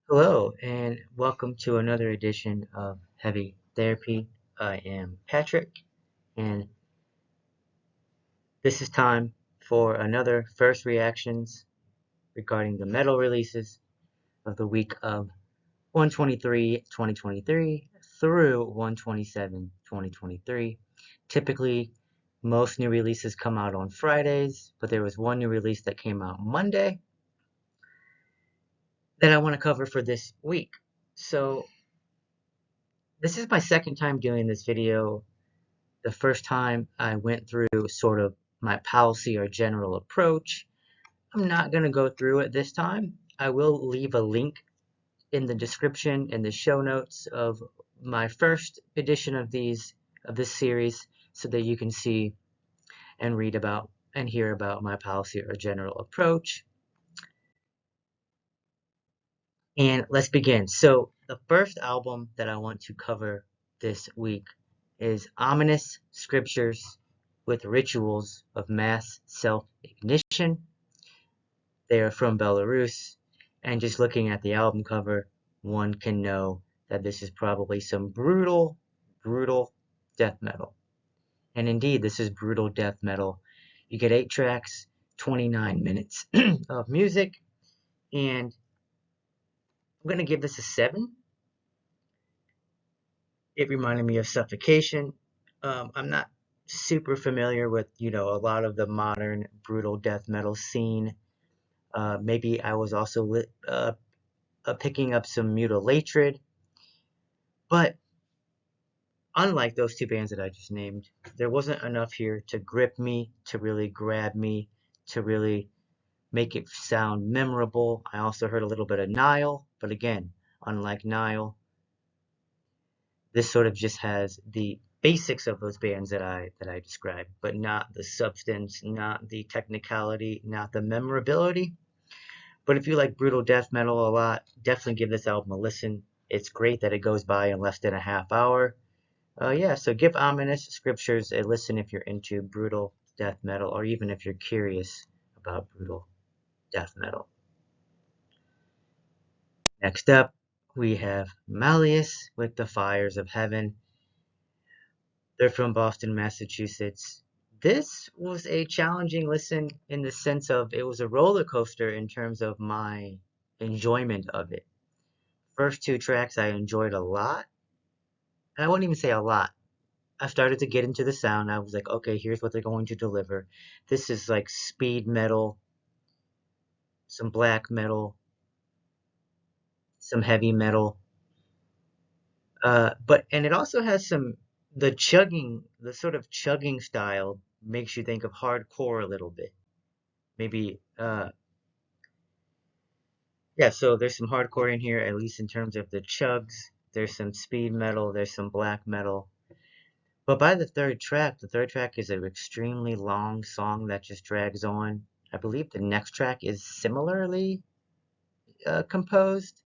Hello, and welcome to another edition of Heavy Therapy. I am Patrick, and this is time for another first reactions regarding the metal releases of the week of 123-2023 through 127-2023. Typically, most new releases come out on Fridays, but there was one new release that came out Monday that I want to cover for this week. So, this is my second time doing this video. The first time I went through sort of my policy or general approach. I'm not going to go through it this time. I will leave a link in the description in the show notes of my first edition of this series so that you can see and read about and hear about my policy or general approach. And let's begin. So the first album that I want to cover this week is Ominous Scriptures with Rituals of Mass Self-Ignition. They are from Belarus, and just looking at the album cover, one can know that this is probably some brutal, brutal death metal. And indeed, this is brutal death metal. You get 8 tracks, 29 minutes of music, and I'm going to give this a 7. It reminded me of Suffocation. I'm not super familiar with, a lot of the modern brutal death metal scene. Maybe I was also picking up some Unadulterated, but unlike those two bands that I just named, there wasn't enough here to grip me, to really grab me, to really make it sound memorable. I also heard a little bit of Nile, but again, unlike Nile, this sort of just has the basics of those bands that I described, but not the substance, not the technicality, not the memorability. But if you like brutal death metal a lot, definitely give this album a listen. It's great that it goes by in less than a half hour. Yeah, so give Ominous Scriptures a listen if you're into brutal death metal, or even if you're curious about brutal death metal. Next up, we have Malleus with the Fires of Heaven. They're from Boston, Massachusetts. This was a challenging listen in the sense of it was a roller coaster in terms of my enjoyment of it. First 2 tracks I enjoyed a lot. And I wouldn't even say a lot. I started to get into the sound. I was like, okay, here's what they're going to deliver. This is like speed metal, some black metal, some heavy metal. And it also has the sort of chugging style makes you think of hardcore a little bit. Maybe, yeah, so there's some hardcore in here, at least in terms of the chugs. There's some speed metal, there's some black metal. But by the third track is an extremely long song that just drags on. I believe the next track is similarly composed.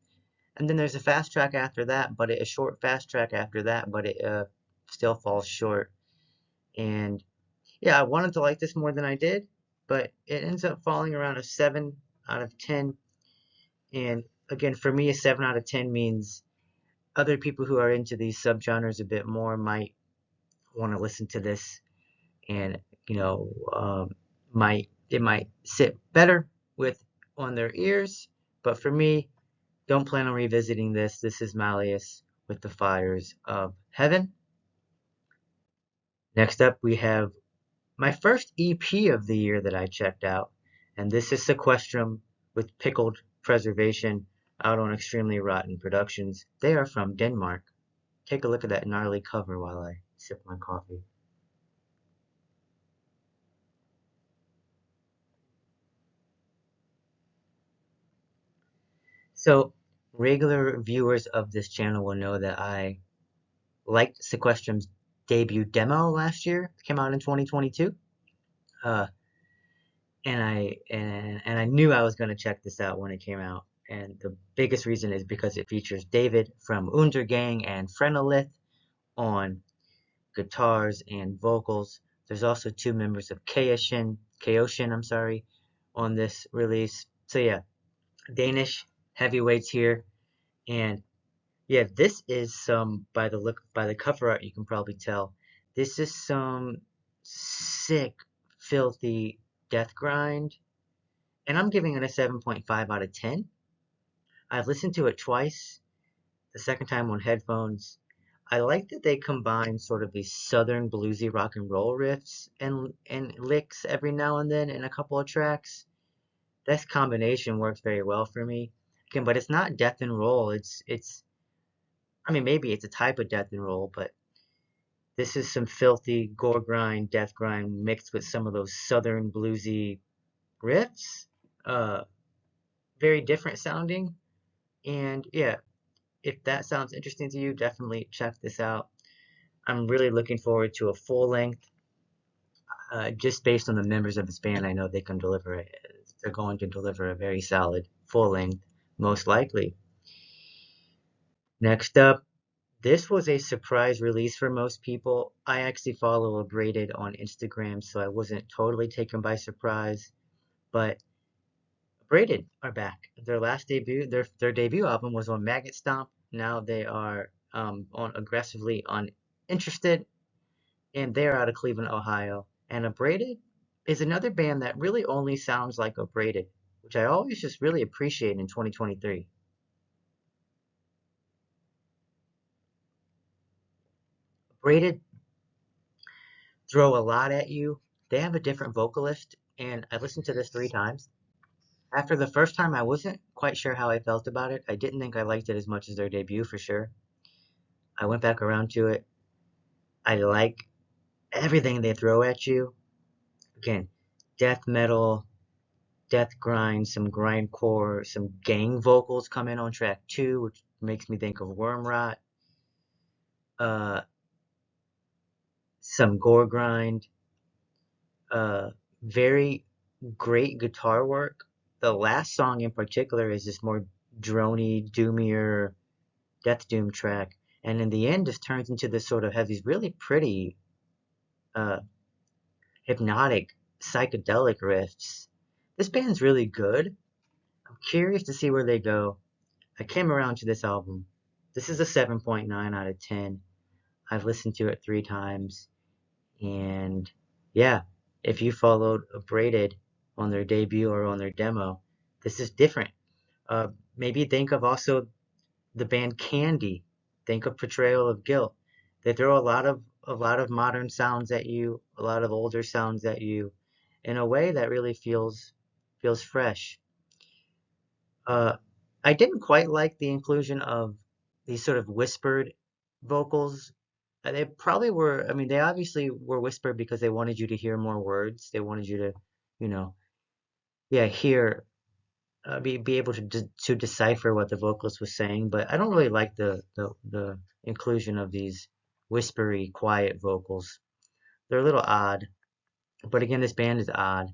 And then there's a fast track after that, but a short fast track after that, but it still falls short. And yeah, I wanted to like this more than I did, but it ends up falling around a 7 out of 10. And again, for me, a 7 out of 10 means other people who are into these subgenres a bit more might want to listen to this, and might sit better with on their ears. But for me, don't plan on revisiting this. This is Malleus with the Fires of Heaven. Next up, we have my first EP of the year that I checked out, and this is Sequestrum with Pickled Preservation out on Extremely Rotten Productions. They are from Denmark. Take a look at that gnarly cover while I sip my coffee. So, regular viewers of this channel will know that I liked Sequestrum's debut demo last year. It came out in 2022. Uh, and I knew I was going to check this out when it came out. And the biggest reason is because it features David from Untergang and Frenolith on guitars and vocals. There's also 2 members of Chaosian, I'm sorry, on this release. So yeah, Danish heavyweights here. And yeah, this is some, by the cover art, you can probably tell. This is some sick, filthy death grind. And I'm giving it a 7.5 out of 10. I've listened to it twice, the second time on headphones. I like that they combine sort of these southern bluesy rock and roll riffs and licks every now and then in a couple of tracks. This combination works very well for me. Again, but it's not death and roll. It's I mean, maybe it's a type of death and roll, but this is some filthy gore grind, death grind mixed with some of those southern bluesy riffs. Uh, Very different sounding. And yeah, if that sounds interesting to you, definitely check this out. I'm really looking forward to a full length. Just based on the members of this band, I know they can deliver it. They're going to deliver a very solid full length, most likely. Next up, this was a surprise release for most people. I actually follow Abraded on Instagram, so I wasn't totally taken by surprise. But Abraded are back. Their last debut, their debut album was on Maggot Stomp. Now they are on Aggressively Uninterested, and they're out of Cleveland, Ohio. And Abraded is another band that really only sounds like Abraded, which I always just really appreciate in 2023. Abraded throw a lot at you. They have a different vocalist, and I listened to this 3 times. After the first time, I wasn't quite sure how I felt about it. I didn't think I liked it as much as their debut for sure. I went back around to it. I like everything they throw at you. Again, death metal, death grind, some grindcore, some gang vocals come in on track 2, which makes me think of Wormrot. Uh, some gore grind. Very great guitar work. The last song in particular is this more drony, doomier Death Doom track, and in the end, just turns into this sort of have these really pretty, uh, hypnotic, psychedelic riffs. This band's really good. I'm curious to see where they go. I came around to this album. This is a 7.9 out of 10. I've listened to it 3 times, and yeah, if you followed Abraded on their debut or on their demo, this is different. Uh, Maybe think of also the band Candy. Think of Portrayal of Guilt. They throw a lot of modern sounds at you, a lot of older sounds at you, in a way that really feels fresh. Uh, I didn't quite like the inclusion of these sort of whispered vocals. They probably were. I mean, they obviously were whispered because they wanted you to hear more words. They wanted you to, you know, yeah, hear be able to decipher what the vocalist was saying, but I don't really like the inclusion of these whispery, quiet vocals. They're a little odd, but again, this band is odd.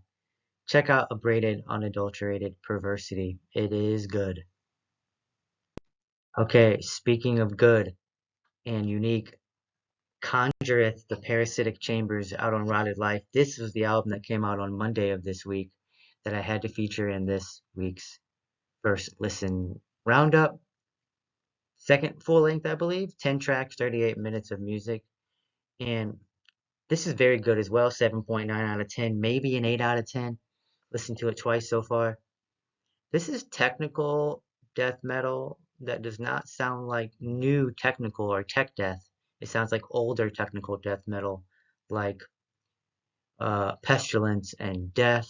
Check out Abraded, Unadulterated, Perversity. It is good. Okay, speaking of good and unique, Conjureth, the Parasitic Chambers out on Rotted Life. This was the album that came out on Monday of this week that I had to feature in this week's first listen roundup. Second full length, I believe, 10 tracks, 38 minutes of music. And this is very good as well, 7.9 out of 10, maybe an 8 out of 10. Listened to it twice so far. This is technical death metal that does not sound like new technical or tech death. It sounds like older technical death metal, like Pestilence and Death.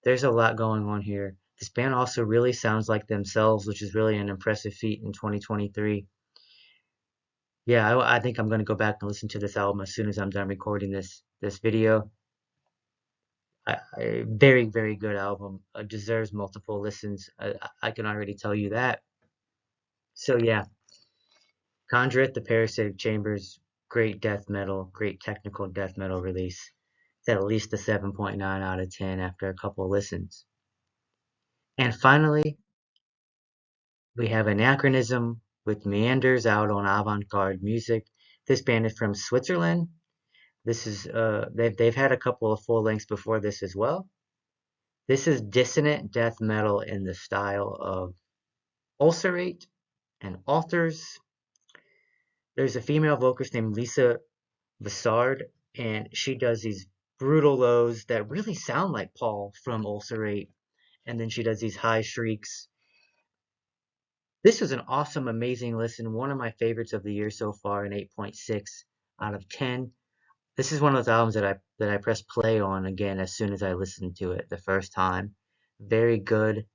There's a lot going on here. This band also really sounds like themselves, which is really an impressive feat in 2023. Yeah, I think I'm gonna go back and listen to this album as soon as I'm done recording this video. Very very good album. Deserves multiple listens. I can already tell you that. So yeah, Conjureth, the Parasitic Chambers, great death metal, great technical death metal release. It's at least a 7.9 out of 10 after a couple listens. And finally, we have Anachronism with Meanders out on Avant-Garde Music. This band is from Switzerland. This is they've had a couple of full lengths before this as well. This is dissonant death metal in the style of Ulcerate, and authors. There's a female vocalist named Lisa Vissard, and she does these brutal lows that really sound like Paul from Ulcerate, and then she does these high shrieks. This was an awesome, amazing listen, one of my favorites of the year so far, an 8.6 out of 10. This is one of those albums that I press play on again as soon as I listened to it the first time. Very good.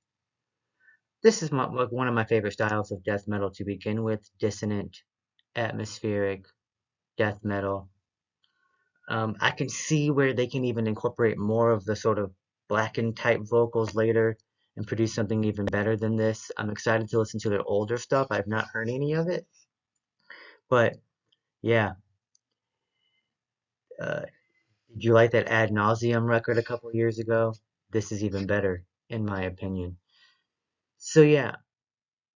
This is one of my favorite styles of death metal to begin with. Dissonant, atmospheric death metal. I can see where they can even incorporate more of the sort of blackened type vocals later and produce something even better than this. I'm excited to listen to their older stuff. I've not heard any of it, but yeah. Did you like that Ad Nauseum record a couple years ago? This is even better, in my opinion. So yeah,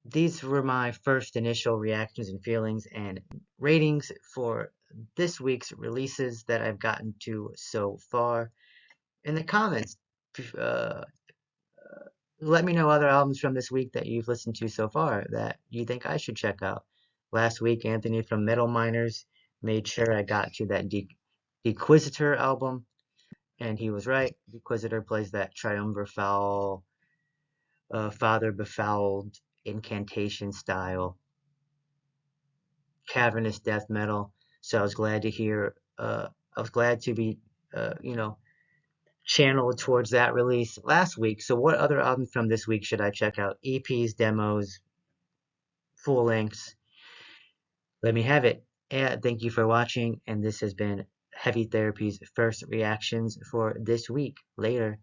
these were my first initial reactions and feelings and ratings for this week's releases that I've gotten to so far. In the comments, uh, let me know other albums from this week that you've listened to so far that you think I should check out. Last week, Anthony from Metal Miners made sure I got to that Dequisitor album, and he was right. Dequisitor plays that triumvirate, father befouled incantation style, cavernous death metal. So I was glad to hear. I was glad to be, you know, channeled towards that release last week. So what other albums from this week should I check out? EPs, demos, full lengths. Let me have it. And thank you for watching. And this has been Heavy Therapy's first reactions for this week. Later.